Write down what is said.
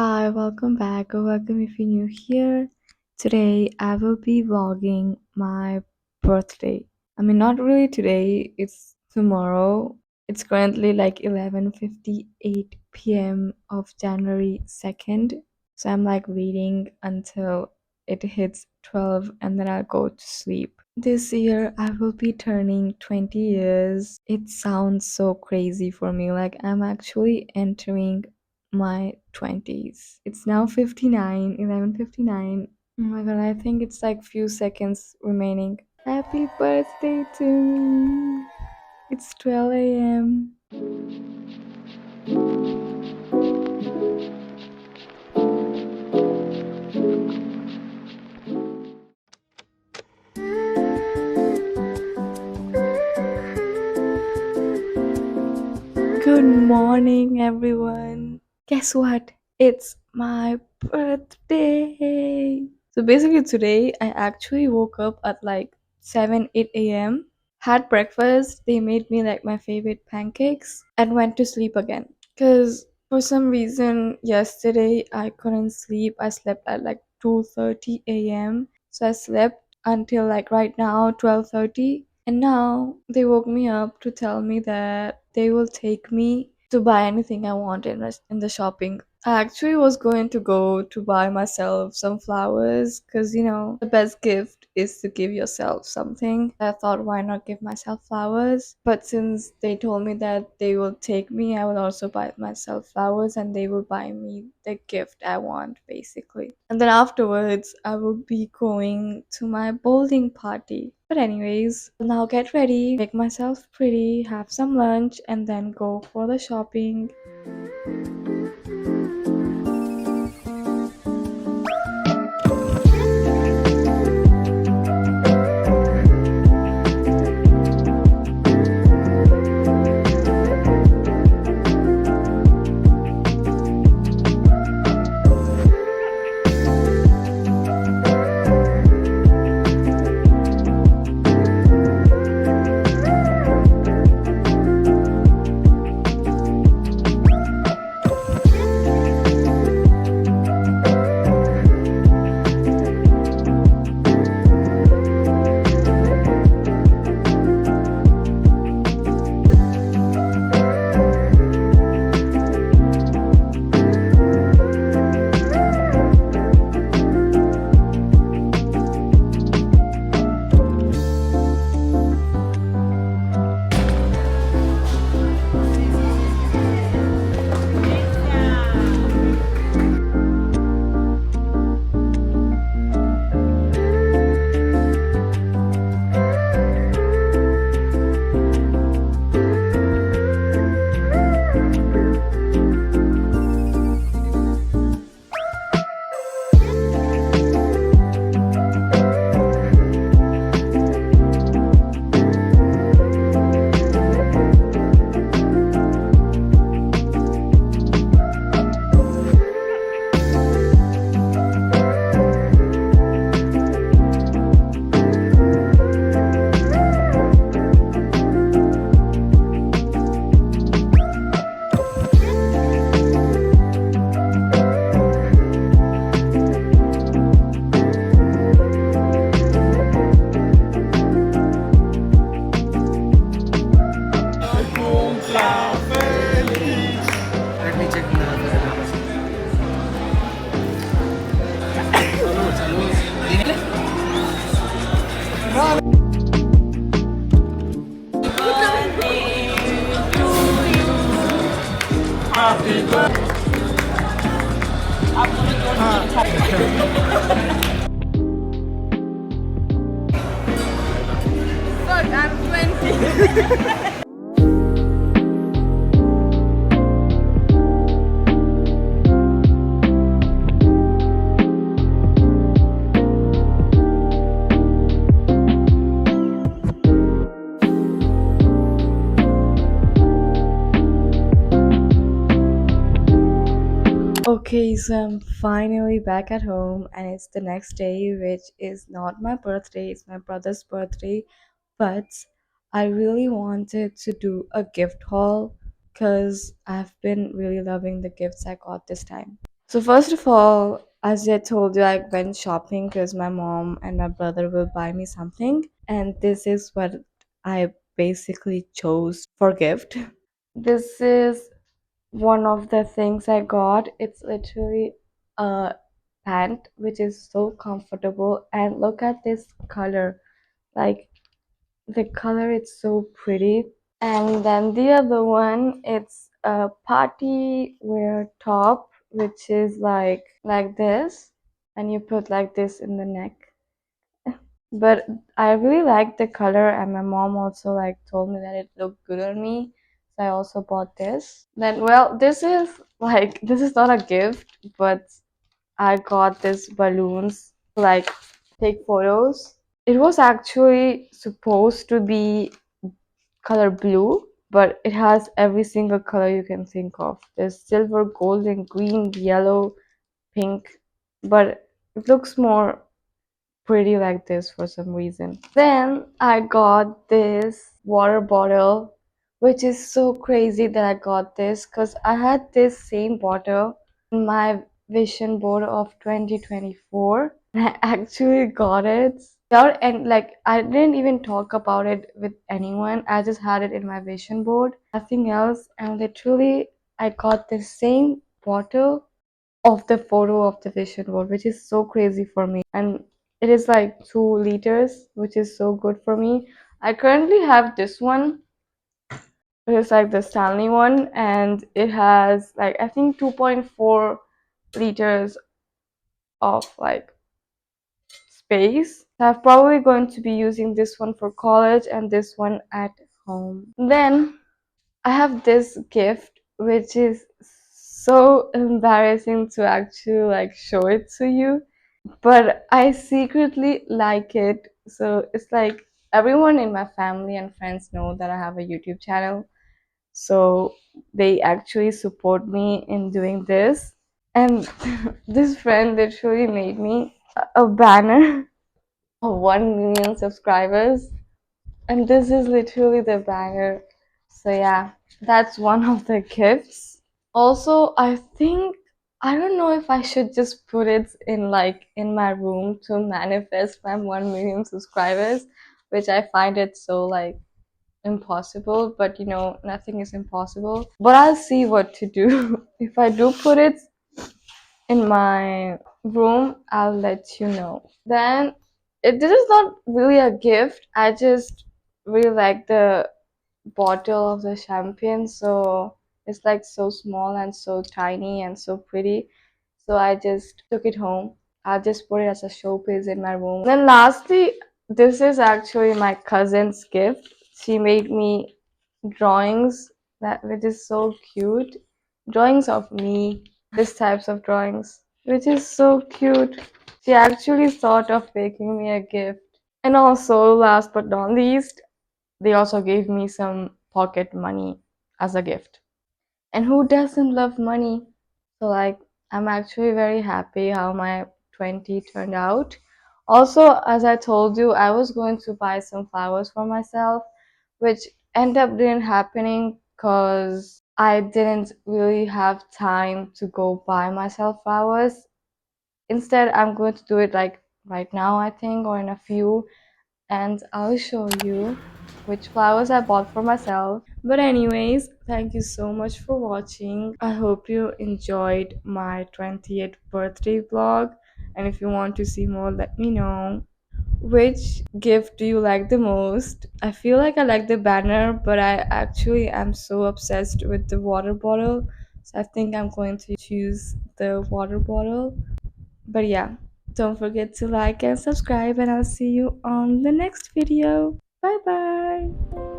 Hi, welcome back or welcome if you're new here. Today I will be vlogging my birthday. I mean, not really today, it's tomorrow. It's currently like 11:58 p.m. of January 2nd. So I'm like waiting until it hits 12 and then I'll go to sleep. This year I will be turning 20 years. It sounds so crazy for me. Like I'm actually entering my 20s. It's now 11:59. Oh my god, I think it's like few seconds remaining. Happy birthday to me. It's 12 a.m. Good morning, everyone. Guess what? It's my birthday. So basically, today I actually woke up at like 7, 8 a.m. Had breakfast. They made me like my favorite pancakes and went to sleep again. Because for some reason, yesterday I couldn't sleep. I slept at like 2:30 a.m. So I slept until like right now, 12:30, and now they woke me up to tell me that they will take me to buy anything I want in the shopping. I actually was going to go to buy myself some flowers because the best gift is to give yourself something. I thought, why not give myself flowers? But since they told me that they will take me, I will also buy myself flowers and they will buy me the gift I want, basically. And then afterwards, I will be going to my bowling party. But anyways, I'll now get ready, make myself pretty, have some lunch, and then go for the shopping. Let me check the Happy birthday. Look, I'm 20. Okay, so I'm finally back at home, and it's the next day, which is not my birthday, it's my brother's birthday. But I really wanted to do a gift haul because I've been really loving the gifts I got this time. So first of all, as I told you, I went shopping because my mom and my brother will buy me something, and this is what I basically chose for gift. This is one of the things I got. It's literally a pant which is so comfortable, and look at this color. Like the color, it's so pretty. And then the other one, it's a party wear top, which is like this, and you put like this in the neck. But I really like the color, and my mom also like told me that it looked good on me, so I also bought this. Then, well, this is not a gift, but I got this balloons to like take photos. It was actually supposed to be color blue, but it has every single color you can think of. There's silver, golden, green, yellow, pink, but it looks more pretty like this for some reason. Then I got this water bottle, which is so crazy that I got this because I had this same bottle in my vision board of 2024. And I actually got it without, and like I didn't even talk about it with anyone. I just had it in my vision board, nothing else. And literally, I got the same bottle of the photo of the vision board, which is so crazy for me. And it is like 2 liters, which is so good for me. I currently have this one. It's like the Stanley one, and it has like I think 2.4 liters of like space. So I'm probably going to be using this one for college and this one at home. Then I have this gift, which is so embarrassing to actually like show it to you, but I secretly like it. So it's like everyone in my family and friends know that I have a YouTube channel. So they actually support me in doing this. And this friend literally made me a banner of 1 million subscribers. And this is literally the banner. So yeah, that's one of the gifts. Also, I think I don't know if I should just put it in my room to manifest my 1 million subscribers, which I find it so like impossible, but nothing is impossible. But I'll see what to do. If I do put it in my room, I'll let you know. Then this is not really a gift. I just really like the bottle of the champagne, so it's like so small and so tiny and so pretty. So I just took it home. I'll just put it as a showpiece in my room. Then lastly, this is actually my cousin's gift. She made me drawings that which is so cute. Drawings of me, this types of drawings, which is so cute. She actually thought of making me a gift. And also, last but not least, they also gave me some pocket money as a gift. And who doesn't love money? So, like, I'm actually very happy how my 20 turned out. Also, as I told you, I was going to buy some flowers for myself, which ended up didn't happening because I didn't really have time to go buy myself flowers. Instead, I'm going to do it like right now, I think, or in a few, and I'll show you which flowers I bought for myself. But anyways, thank you so much for watching. I hope you enjoyed my 20th birthday vlog, and if you want to see more, let me know. Which gift do you like the most? I feel like I like the banner, but I actually am so obsessed with the water bottle, so I think I'm going to choose the water bottle. But yeah, don't forget to like and subscribe, and I'll see you on the next video. Bye bye.